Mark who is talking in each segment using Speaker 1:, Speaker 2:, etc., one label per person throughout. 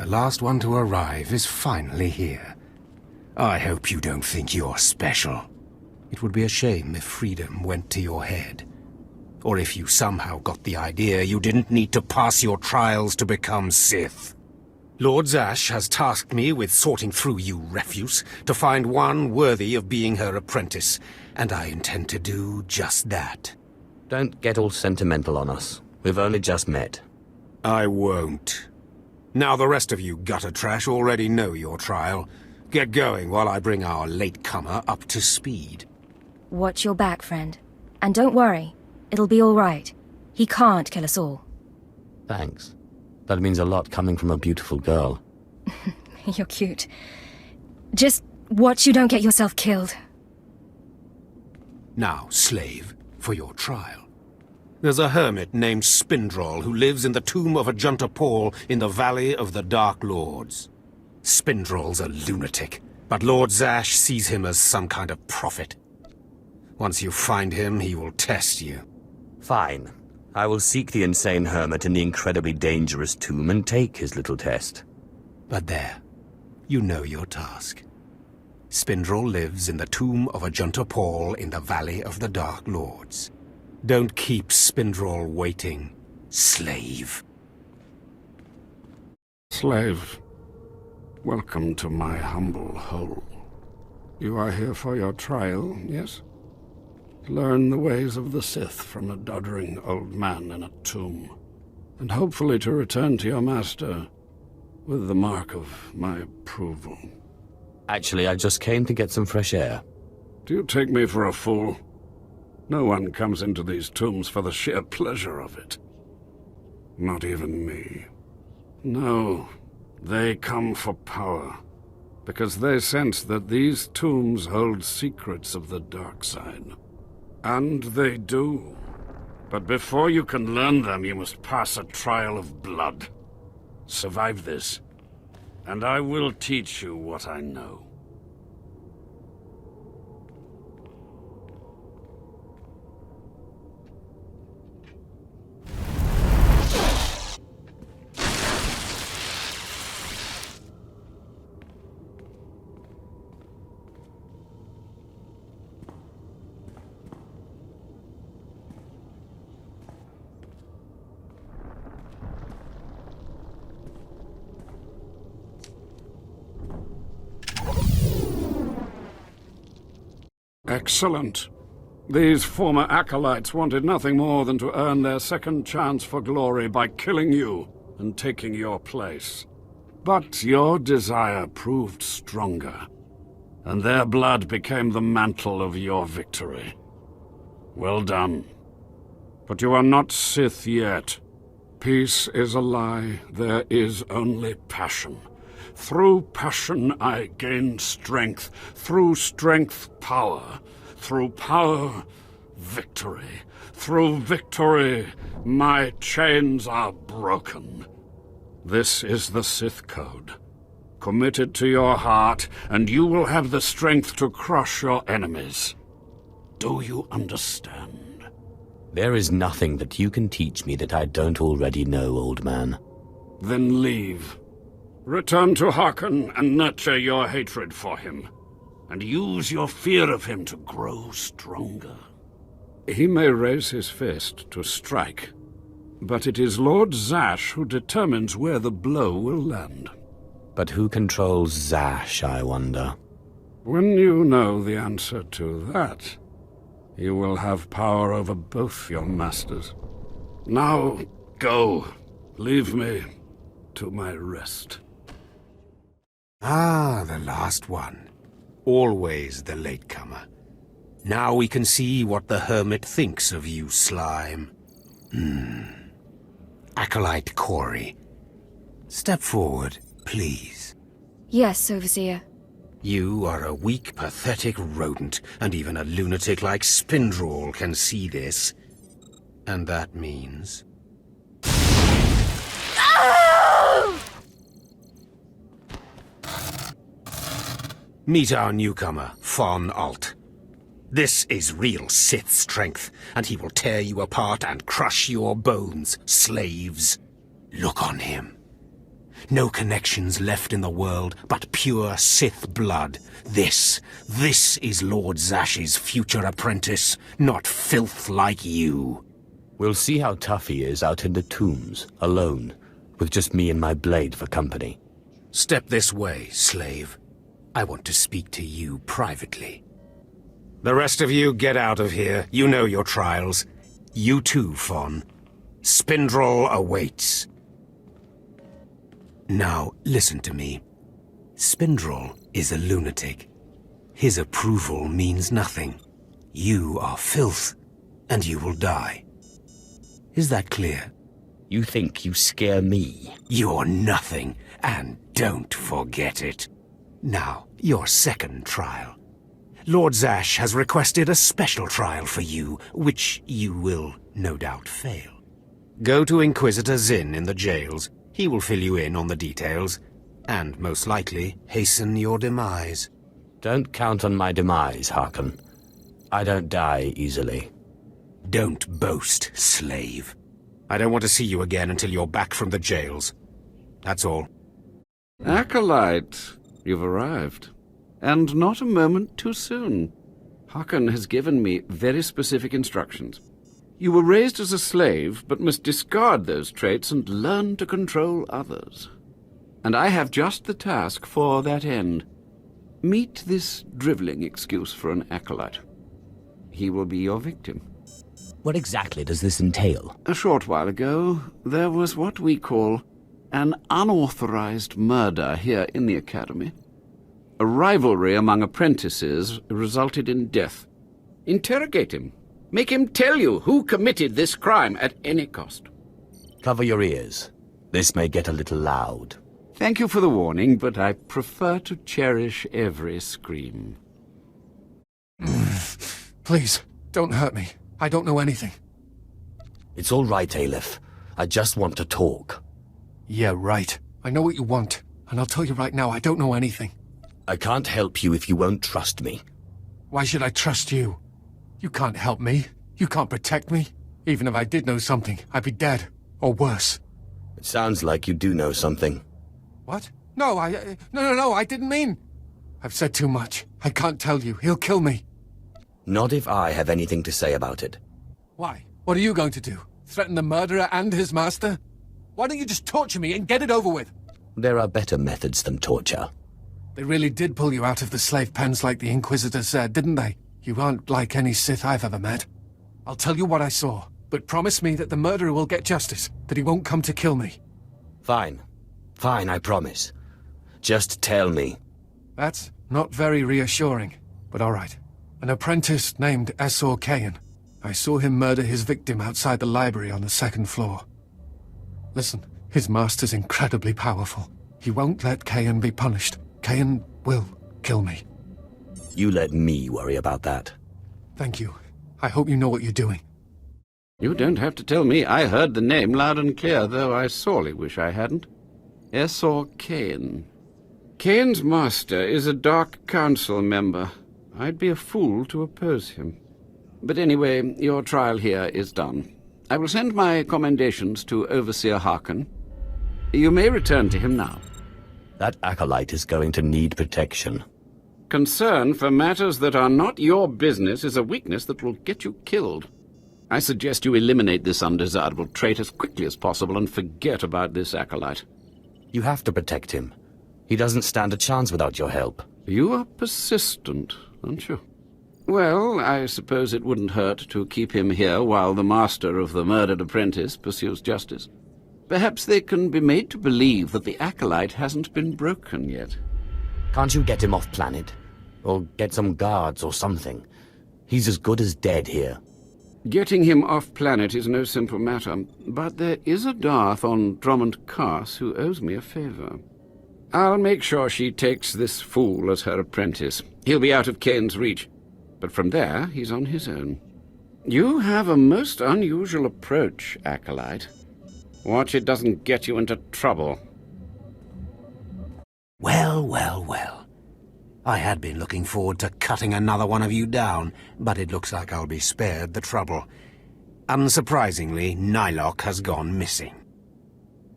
Speaker 1: The last one to arrive is finally here. I hope you don't think you're special. It would be a shame if freedom went to your head. Or if you somehow got the idea you didn't need to pass your trials to become Sith. Lord Zash has tasked me with sorting through you refuse to find one worthy of being her apprentice, and I intend to do just that.
Speaker 2: Don't get all sentimental on us. We've only just met.
Speaker 1: I won't. Now the rest of you gutter trash already know your trial. Get going while I bring our latecomer up to speed.
Speaker 3: Watch your back, friend. And don't worry. It'll be all right. He can't kill us all.
Speaker 2: Thanks. That means a lot coming from a beautiful girl.
Speaker 3: You're cute. Just watch you don't get yourself killed.
Speaker 1: Now, slave, for your trial. There's a hermit named Spindrol who lives in the tomb of Ajunta Paul in the Valley of the Dark Lords. Spindrol's a lunatic, but Lord Zash sees him as some kind of prophet. Once you find him, he will test you.
Speaker 2: Fine. I will seek the insane hermit in the incredibly dangerous tomb and take his little test.
Speaker 1: But there, you know your task. Spindrol lives in the tomb of Ajunta Paul in the Valley of the Dark Lords. Don't keep Spindrol waiting, slave.
Speaker 4: Slave, welcome to my humble hole. You are here for your trial, yes? Learn the ways of the Sith from a doddering old man in a tomb, and hopefully to return to your master with the mark of my approval.
Speaker 2: Actually, I just came to get some fresh air.
Speaker 4: Do you take me for a fool? No one comes into these tombs for the sheer pleasure of it. Not even me. No, they come for power, because they sense that these tombs hold secrets of the dark side. And they do. But before you can learn them, you must pass a trial of blood. Survive this, and I will teach you what I know. Excellent. These former acolytes wanted nothing more than to earn their second chance for glory by killing you and taking your place. But your desire proved stronger, and their blood became the mantle of your victory. Well done. But you are not Sith yet. Peace is a lie. There is only passion. Through passion I gain strength. Through strength, power. Through power, victory. Through victory, my chains are broken. This is the Sith Code. Commit it to your heart, and you will have the strength to crush your enemies. Do you understand?
Speaker 2: There is nothing that you can teach me that I don't already know, old man.
Speaker 4: Then leave. Return to Harkon and nurture your hatred for him, and use your fear of him to grow stronger. He may raise his fist to strike, but it is Lord Zash who determines where the blow will land.
Speaker 2: But who controls Zash, I wonder?
Speaker 4: When you know the answer to that, you will have power over both your masters. Now, go. Leave me to my rest.
Speaker 1: Ah, the last one. Always the latecomer. Now we can see what the hermit thinks of you, slime. Acolyte Corey. Step forward, please.
Speaker 3: Yes, Overseer.
Speaker 1: You are a weak, pathetic rodent, and even a lunatic like Spindrol can see this. And that means... Meet our newcomer, Von Alt. This is real Sith strength, and he will tear you apart and crush your bones, slaves. Look on him. No connections left in the world, but pure Sith blood. This is Lord Zash's future apprentice, not filth like you.
Speaker 2: We'll see how tough he is out in the tombs, alone, with just me and my blade for company.
Speaker 1: Step this way, slave. I want to speak to you privately. The rest of you get out of here. You know your trials. You too, Fawn. Spindrel awaits. Now, listen to me. Spindrel is a lunatic. His approval means nothing. You are filth, and you will die. Is that clear?
Speaker 2: You think you scare me?
Speaker 1: You're nothing, and don't forget it. Now, your second trial. Lord Zash has requested a special trial for you, which you will no doubt fail. Go to Inquisitor Zin in the jails. He will fill you in on the details, and most likely hasten your demise.
Speaker 2: Don't count on my demise, Harkon. I don't die easily.
Speaker 1: Don't boast, slave. I don't want to see you again until you're back from the jails. That's all.
Speaker 4: Acolyte, you've arrived. And not a moment too soon. Harkon has given me very specific instructions. You were raised as a slave, but must discard those traits and learn to control others. And I have just the task for that end. Meet this drivelling excuse for an acolyte. He will be your victim.
Speaker 2: What exactly does this entail?
Speaker 4: A short while ago, there was what we call an unauthorized murder here in the Academy. A rivalry among apprentices resulted in death. Interrogate him. Make him tell you who committed this crime at any cost.
Speaker 2: Cover your ears. This may get a little loud.
Speaker 4: Thank you for the warning, but I prefer to cherish every scream.
Speaker 5: Please, don't hurt me. I don't know anything.
Speaker 2: It's all right, Aleph. I just want to talk.
Speaker 5: Yeah, right. I know what you want, and I'll tell you right now, I don't know anything.
Speaker 2: I can't help you if you won't trust me.
Speaker 5: Why should I trust you? You can't help me. You can't protect me. Even if I did know something, I'd be dead. Or worse.
Speaker 2: It sounds like you do know something.
Speaker 5: What? No, No, I didn't mean... I've said too much. I can't tell you. He'll kill me.
Speaker 2: Not if I have anything to say about it.
Speaker 5: Why? What are you going to do? Threaten the murderer and his master? Why don't you just torture me and get it over with?
Speaker 2: There are better methods than torture.
Speaker 5: They really did pull you out of the slave pens like the Inquisitor said, didn't they? You aren't like any Sith I've ever met. I'll tell you what I saw, but promise me that the murderer will get justice, that he won't come to kill me.
Speaker 2: Fine. Fine, I promise. Just tell me.
Speaker 5: That's not very reassuring, but all right. An apprentice named SWTOR. I saw him murder his victim outside the library on the second floor. Listen, his master's incredibly powerful. He won't let Kayan be punished. Kayan will kill me.
Speaker 2: You let me worry about that.
Speaker 5: Thank you. I hope you know what you're doing.
Speaker 4: You don't have to tell me. I heard the name loud and clear, though I sorely wish I hadn't. SWTOR. Kayan's master is a Dark Council member. I'd be a fool to oppose him. But anyway, your trial here is done. I will send my commendations to Overseer Harkon. You may return to him now.
Speaker 2: That acolyte is going to need protection.
Speaker 4: Concern for matters that are not your business is a weakness that will get you killed. I suggest you eliminate this undesirable trait as quickly as possible and forget about this acolyte.
Speaker 2: You have to protect him. He doesn't stand a chance without your help.
Speaker 4: You are persistent, aren't you? Well, I suppose it wouldn't hurt to keep him here while the master of the murdered apprentice pursues justice. Perhaps they can be made to believe that the acolyte hasn't been broken yet.
Speaker 2: Can't you get him off planet? Or get some guards or something? He's as good as dead here.
Speaker 4: Getting him off planet is no simple matter, but there is a Darth on Drummond Cass who owes me a favor. I'll make sure she takes this fool as her apprentice. He'll be out of Kane's reach, but from there he's on his own. You have a most unusual approach, acolyte. Watch it doesn't get you into trouble.
Speaker 1: Well, well, well. I had been looking forward to cutting another one of you down, but it looks like I'll be spared the trouble. Unsurprisingly, Nylock has gone missing.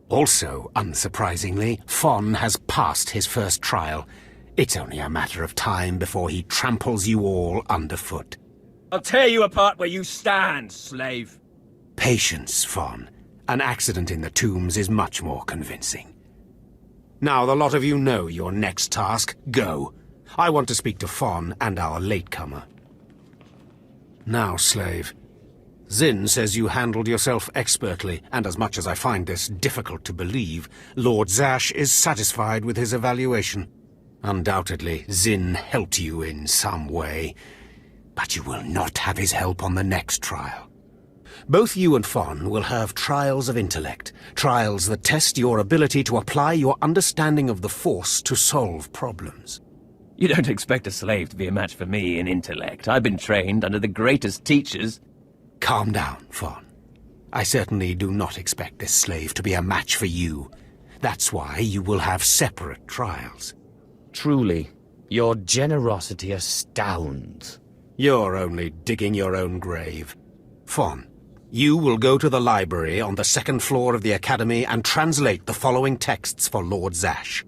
Speaker 1: Also, unsurprisingly, Fon has passed his first trial. It's only a matter of time before he tramples you all underfoot.
Speaker 6: I'll tear you apart where you stand, slave.
Speaker 1: Patience, Fon. An accident in the tombs is much more convincing. Now the lot of you know your next task. Go. I want to speak to Fon and our latecomer. Now, slave. Zin says you handled yourself expertly, and as much as I find this difficult to believe, Lord Zash is satisfied with his evaluation. Undoubtedly, Zin helped you in some way, but you will not have his help on the next trial. Both you and Fon will have trials of intellect, trials that test your ability to apply your understanding of the Force to solve problems.
Speaker 6: You don't expect a slave to be a match for me in intellect. I've been trained under the greatest teachers.
Speaker 1: Calm down, Fon. I certainly do not expect this slave to be a match for you. That's why you will have separate trials.
Speaker 2: Truly, your generosity astounds.
Speaker 1: You're only digging your own grave. Fon, you will go to the library on the second floor of the Academy and translate the following texts for Lord Zash.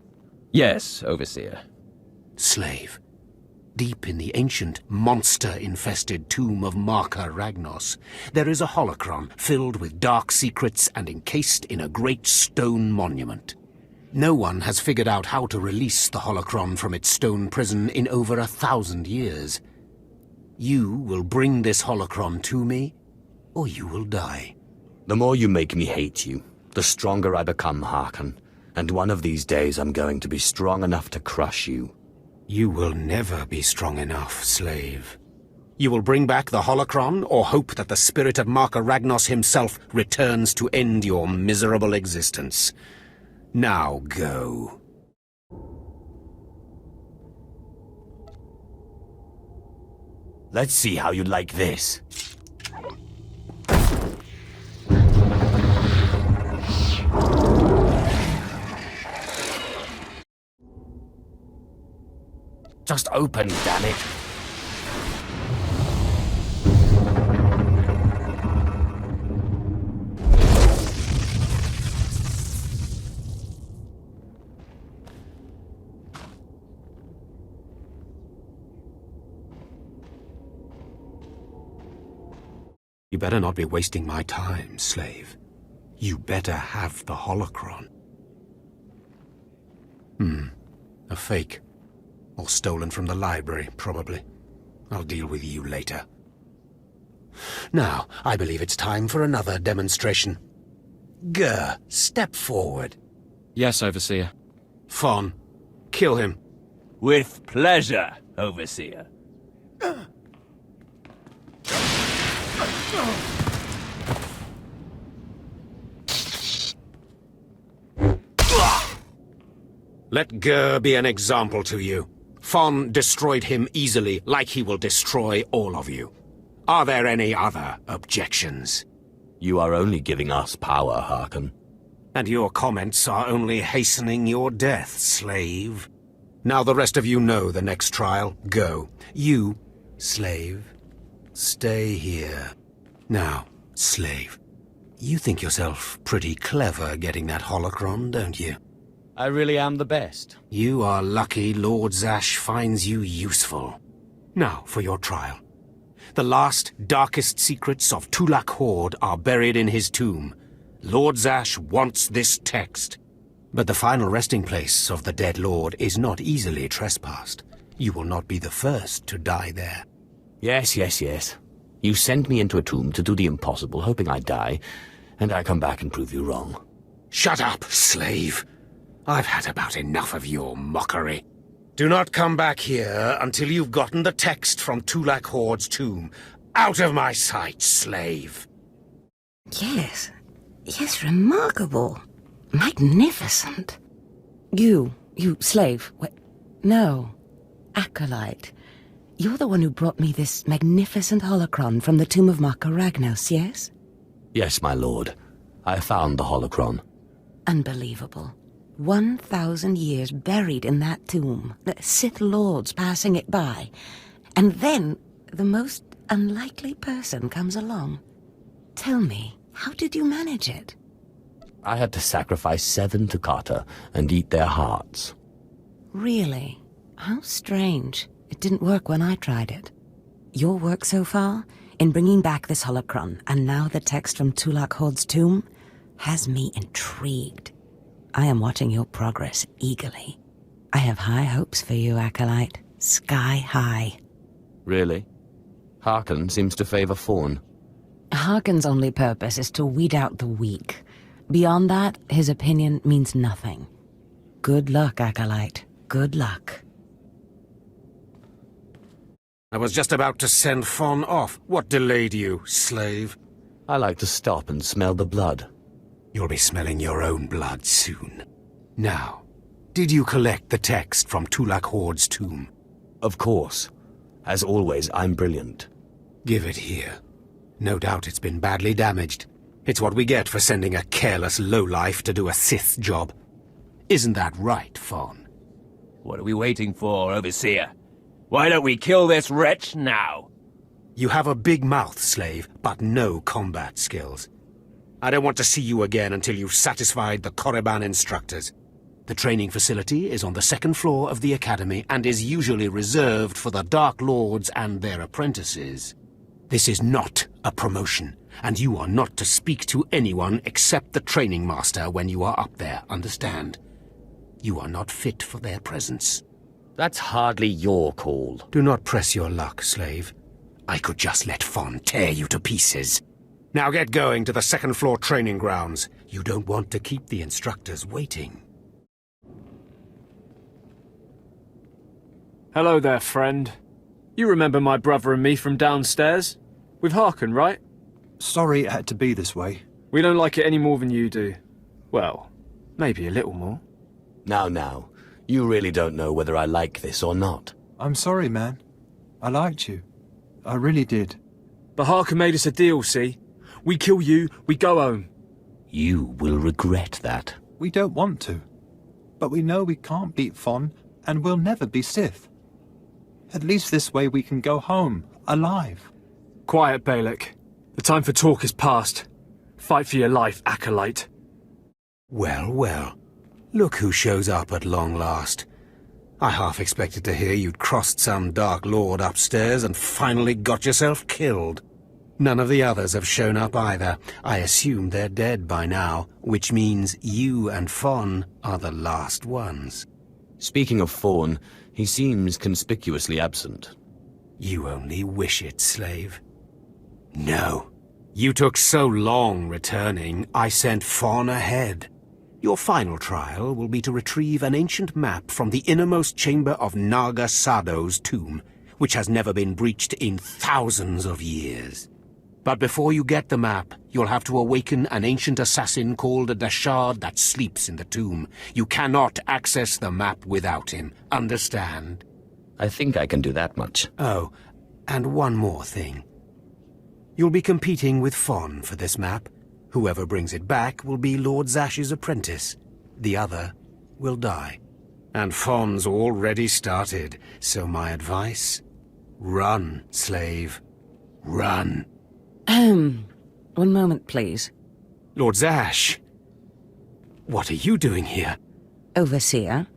Speaker 6: Yes, Overseer.
Speaker 1: Slave. Deep in the ancient, monster-infested tomb of Marka Ragnos, there is a holocron filled with dark secrets and encased in a great stone monument. No one has figured out how to release the holocron from its stone prison in over 1,000 years. You will bring this holocron to me, or you will die.
Speaker 2: The more you make me hate you, the stronger I become, Harkon. And one of these days I'm going to be strong enough to crush you.
Speaker 1: You will never be strong enough, slave. You will bring back the holocron, or hope that the spirit of Marka Ragnos himself returns to end your miserable existence. Now go.
Speaker 2: Let's see how you like this. Just open, damn it.
Speaker 1: You better not be wasting my time, slave. You better have the holocron. A fake. Or stolen from the library, probably. I'll deal with you later. Now, I believe it's time for another demonstration. Gur, step forward.
Speaker 7: Yes, Overseer.
Speaker 1: Fon, kill him.
Speaker 6: With pleasure, Overseer.
Speaker 1: Let Gur be an example to you. Fon destroyed him easily, like he will destroy all of you. Are there any other objections?
Speaker 2: You are only giving us power, Harkon.
Speaker 1: And your comments are only hastening your death, slave. Now the rest of you know the next trial. Go. You, slave, stay here. Now, slave, you think yourself pretty clever getting that holocron, don't you?
Speaker 2: I really am the best.
Speaker 1: You are lucky Lord Zash finds you useful. Now for your trial. The last, darkest secrets of Tulak Horde are buried in his tomb. Lord Zash wants this text. But the final resting place of the dead lord is not easily trespassed. You will not be the first to die there.
Speaker 2: Yes. You send me into a tomb to do the impossible, hoping I die, and I come back and prove you wrong.
Speaker 1: Shut up, slave. I've had about enough of your mockery. Do not come back here until you've gotten the text from Tulak Horde's tomb. Out of my sight, slave.
Speaker 8: Yes, remarkable. Magnificent. You slave. Wait, no, acolyte. You're the one who brought me this magnificent holocron from the tomb of Marka Ragnos, yes?
Speaker 2: Yes, my lord. I found the holocron.
Speaker 8: Unbelievable. 1,000 years buried in that tomb, the Sith lords passing it by, and then the most unlikely person comes along. Tell me, how did you manage it?
Speaker 2: I had to sacrifice 7 to Carter and eat their hearts.
Speaker 8: Really? How strange. It didn't work when I tried it. Your work so far, in bringing back this holocron, and now the text from Tulak Horde's tomb, has me intrigued. I am watching your progress eagerly. I have high hopes for you, Acolyte. Sky high.
Speaker 2: Really? Harkon seems to favor Fawn.
Speaker 8: Harkon's only purpose is to weed out the weak. Beyond that, his opinion means nothing. Good luck, Acolyte. Good luck.
Speaker 1: I was just about to send Fawn off. What delayed you, slave?
Speaker 2: I like to stop and smell the blood.
Speaker 1: You'll be smelling your own blood soon. Now, did you collect the text from Tulak Horde's tomb?
Speaker 2: Of course. As always, I'm brilliant.
Speaker 1: Give it here. No doubt it's been badly damaged. It's what we get for sending a careless lowlife to do a Sith job. Isn't that right, Fawn?
Speaker 6: What are we waiting for, Overseer? Why don't we kill this wretch now?
Speaker 1: You have a big mouth, slave, but no combat skills. I don't want to see you again until you've satisfied the Korriban instructors. The training facility is on the 2nd floor of the Academy and is usually reserved for the Dark Lords and their apprentices. This is not a promotion, and you are not to speak to anyone except the training master when you are up there, understand? You are not fit for their presence.
Speaker 2: That's hardly your call.
Speaker 1: Do not press your luck, slave. I could just let Fawn tear you to pieces. Now get going to the 2nd floor training grounds. You don't want to keep the instructors waiting.
Speaker 7: Hello there, friend. You remember my brother and me from downstairs? With Harkon, right?
Speaker 9: Sorry it had to be this way.
Speaker 7: We don't like it any more than you do. Well, maybe a little more.
Speaker 2: Now, you really don't know whether I like this or not.
Speaker 9: I'm sorry, man. I liked you. I really did.
Speaker 7: But Harkon made us a deal, see? We kill you, we go home.
Speaker 2: You will regret that.
Speaker 9: We don't want to. But we know we can't beat Fawn, and we'll never be Sith. At least this way we can go home, alive.
Speaker 7: Quiet, Balak. The time for talk is past. Fight for your life, Acolyte.
Speaker 1: Well, well. Look who shows up at long last. I half expected to hear you'd crossed some Dark Lord upstairs and finally got yourself killed. None of the others have shown up either. I assume they're dead by now, which means you and Fawn are the last ones.
Speaker 2: Speaking of Fawn, he seems conspicuously absent.
Speaker 1: You only wish it, slave. No. You took so long returning, I sent Fawn ahead. Your final trial will be to retrieve an ancient map from the innermost chamber of Naga Sado's tomb, which has never been breached in thousands of years. But before you get the map, you'll have to awaken an ancient assassin called a Dashard that sleeps in the tomb. You cannot access the map without him, understand?
Speaker 2: I think I can do that much.
Speaker 1: Oh, and one more thing. You'll be competing with Fawn for this map. Whoever brings it back will be Lord Zash's apprentice. The other will die. And Fawn's already started, so my advice? Run, slave. Run.
Speaker 8: One moment, please.
Speaker 1: Lord Zash! What are you doing here?
Speaker 8: Overseer,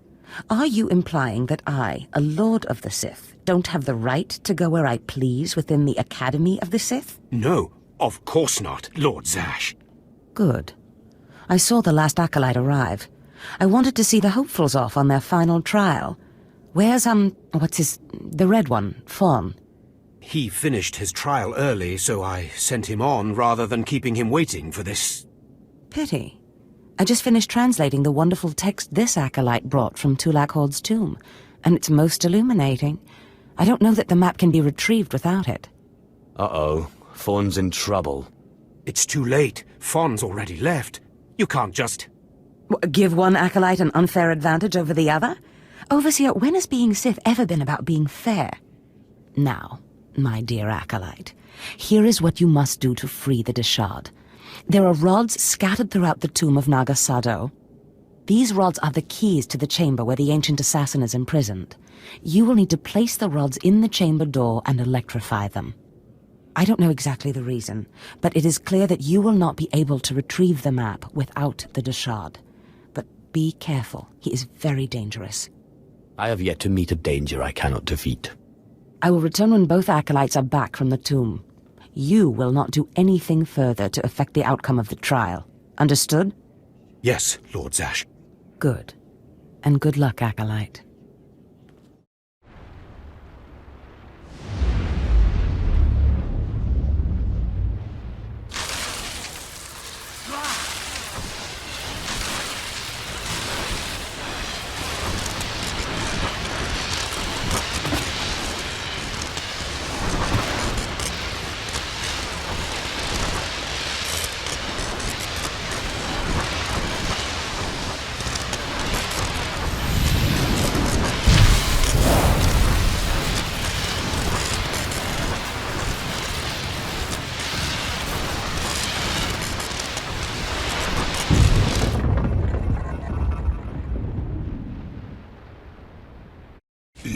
Speaker 8: are you implying that I, a Lord of the Sith, don't have the right to go where I please within the Academy of the Sith?
Speaker 1: No, of course not, Lord Zash.
Speaker 8: Good. I saw the last Acolyte arrive. I wanted to see the hopefuls off on their final trial. Where's, the red one, Fawn?
Speaker 1: He finished his trial early, so I sent him on rather than keeping him waiting for this.
Speaker 8: Pity. I just finished translating the wonderful text this Acolyte brought from Tulak Horde's tomb, and it's most illuminating. I don't know that the map can be retrieved without it.
Speaker 2: Uh-oh. Fawn's in trouble.
Speaker 1: It's too late. Fawn's already left. You can't just...
Speaker 8: Give one Acolyte an unfair advantage over the other? Overseer, when has being Sith ever been about being fair? Now, my dear Acolyte, here is what you must do to free the Dashard. There are rods scattered throughout the tomb of Naga Sado. These rods are the keys to the chamber where the ancient assassin is imprisoned. You will need to place the rods in the chamber door and electrify them. I don't know exactly the reason, but it is clear that you will not be able to retrieve the map without the Deshard. But be careful. He is very dangerous.
Speaker 2: I have yet to meet a danger I cannot defeat.
Speaker 8: I will return when both acolytes are back from the tomb. You will not do anything further to affect the outcome of the trial. Understood?
Speaker 1: Yes, Lord Zash.
Speaker 8: Good. And good luck, acolyte.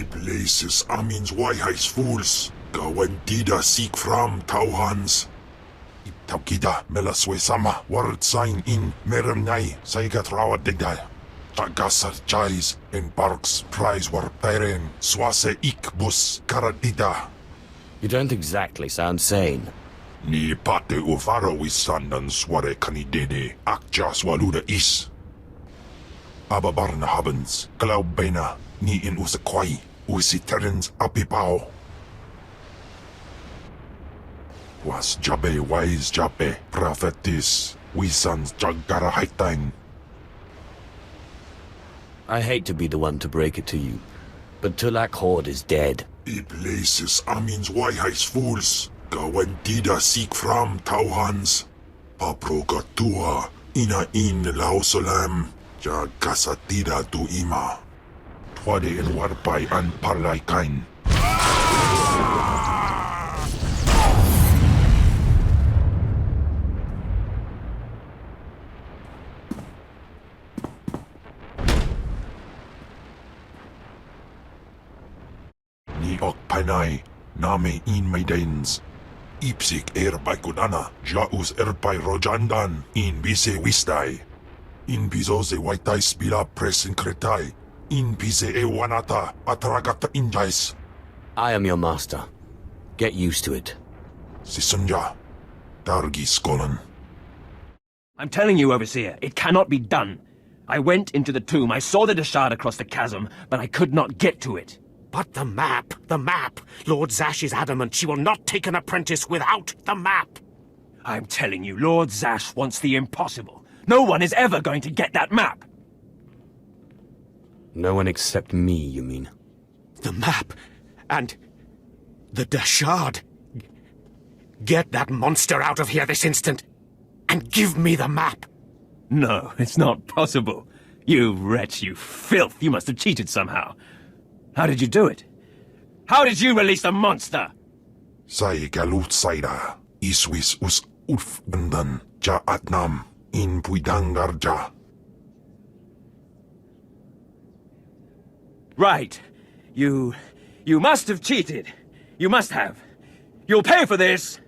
Speaker 10: Places amins wayhais fools. Gawantida seek from Tauhans. Iptaukida melaswe sama word sign in meremnai saigat rawa digdal. Tagasar chais in parks prize war peren swase ikbus karadida.
Speaker 2: You don't exactly sound sane.
Speaker 10: Ni pate uvaro wisandan sware kanidede akja swaluda is. Ababarna habens, glaubena, ni in usakwai. Usiterens apipao. Was jabe wise jabe prophetis wisans jagara haitain.
Speaker 2: I hate to be the one to break it to you, but Tulak Horde is dead.
Speaker 10: Places amins wayhais fools. Gawantida seek from Tauhans. Paprogatua ina in lausolam. Jagasatida tu ima. Wade in warpai an parlaikain. Ni ok panai, name in maidens. Ipsik by kudana, jaus by rojandan, in bise wistai. In bizoze waitai spila presin kretai. In pise e wanata atragata injais.
Speaker 2: I am your master. Get used to it.
Speaker 10: Sisunja, Dargi Skolan.
Speaker 6: I'm telling you, Overseer, it cannot be done. I went into the tomb, I saw the Deshard across the chasm, but I could not get to it.
Speaker 1: But the map! Lord Zash is adamant she will not take an apprentice without the map!
Speaker 6: I'm telling you, Lord Zash wants the impossible. No one is ever going to get that map!
Speaker 2: No one except me, you mean?
Speaker 1: The map, and the Deshard. Get that monster out of here this instant, and give me the map.
Speaker 6: No, it's not possible. You wretch, you filth, you must have cheated somehow. How did you do it? How did you release the monster?
Speaker 10: Sai galut saida, iswis us ulf bandan, ja atnam, in puidangarja.
Speaker 6: Right. You must have cheated. You must have. You'll pay for this!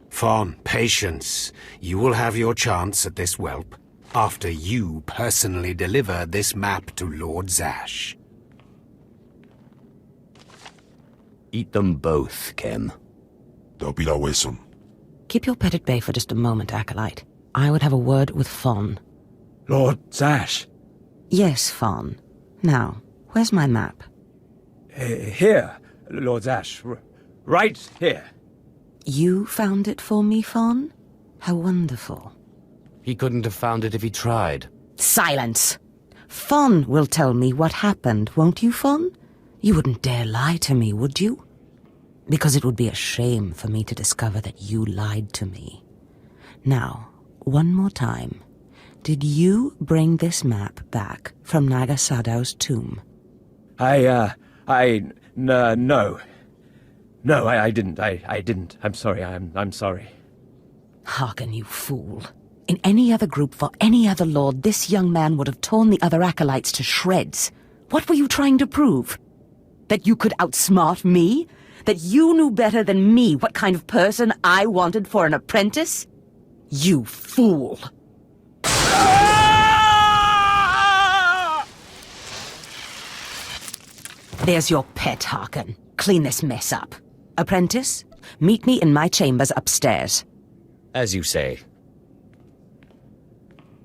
Speaker 1: Fawn, patience. You will have your chance at this whelp, after you personally deliver this map to Lord Zash.
Speaker 2: Eat them both, Kem.
Speaker 8: Keep your pet at bay for just a moment, Acolyte. I would have a word with Fawn.
Speaker 6: Lord Zash.
Speaker 8: Yes, Fawn. Now, where's my map?
Speaker 6: Here, Lord Zash. Right here.
Speaker 8: You found it for me, Fawn? How wonderful.
Speaker 2: He couldn't have found it if he tried.
Speaker 8: Silence! Fawn will tell me what happened, won't you, Fawn? You wouldn't dare lie to me, would you? Because it would be a shame for me to discover that you lied to me. Now, one more time. Did you bring this map back from Nagasadow's tomb?
Speaker 6: No. No, I didn't. I didn't. I'm sorry. I'm sorry.
Speaker 8: Hearken, you fool. In any other group for any other lord, this young man would have torn the other acolytes to shreds. What were you trying to prove? That you could outsmart me? That you knew better than me what kind of person I wanted for an apprentice? You fool! There's your pet, Harkin. Clean this mess up. Apprentice, meet me in my chambers upstairs.
Speaker 2: As you say.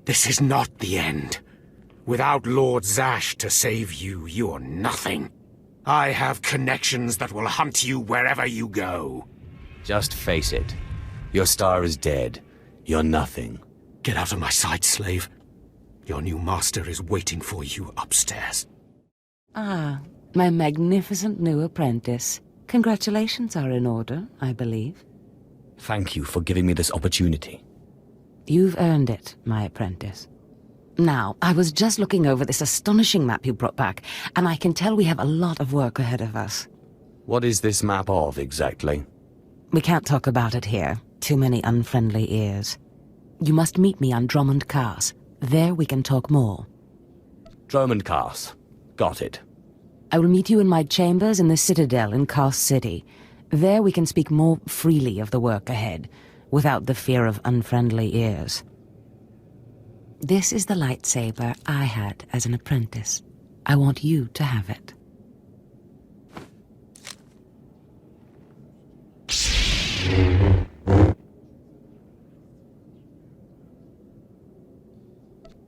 Speaker 1: This is not the end. Without Lord Zash to save you, you're nothing. I have connections that will hunt you wherever you go.
Speaker 2: Just face it. Your star is dead. You're nothing.
Speaker 1: Get out of my sight, slave. Your new master is waiting for you upstairs.
Speaker 8: Ah, my magnificent new apprentice. Congratulations are in order, I believe.
Speaker 2: Thank you for giving me this opportunity.
Speaker 8: You've earned it, my apprentice. Now, I was just looking over this astonishing map you brought back, and I can tell we have a lot of work ahead of us.
Speaker 2: What is this map of, exactly?
Speaker 8: We can't talk about it here. Too many unfriendly ears. You must meet me on Drummond Cars. There we can talk more.
Speaker 2: Drummond Cars. Got it.
Speaker 8: I will meet you in my chambers in the Citadel in Cars City. There we can speak more freely of the work ahead, without the fear of unfriendly ears. This is the lightsaber I had as an apprentice. I want you to have it.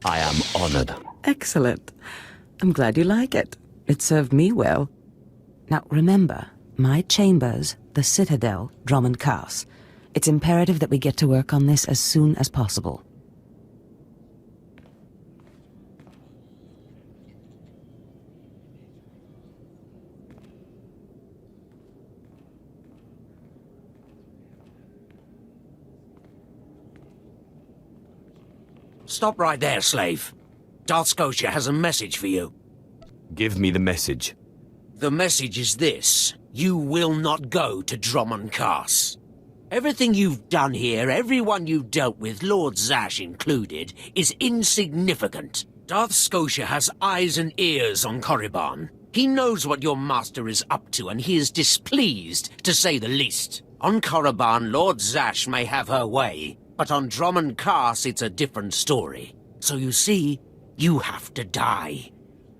Speaker 2: I am honored.
Speaker 8: Excellent. I'm glad you like it. It served me well. Now remember, my chambers, the Citadel, Drummond Cars. It's imperative that we get to work on this as soon as possible.
Speaker 1: Stop right there, slave. Darth Scotia has a message for you.
Speaker 2: Give me the message.
Speaker 1: The message is this. You will not go to Drummond Cars. Everything you've done here, everyone you've dealt with, Lord Zash included, is insignificant. Darth Scotia has eyes and ears on Korriban. He knows what your master is up to, and he is displeased, to say the least. On Korriban, Lord Zash may have her way, but on Drummond Cars, it's a different story. So you see, you have to die.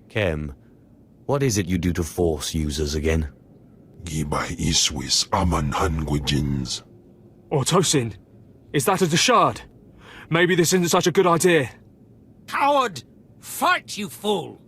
Speaker 2: Kem, what is it you do to Force users again?
Speaker 10: Gibai iswis aman hangwejins.
Speaker 7: Tosin, is that a Deshard? Maybe this isn't such a good idea.
Speaker 1: Coward! Fight, you fool!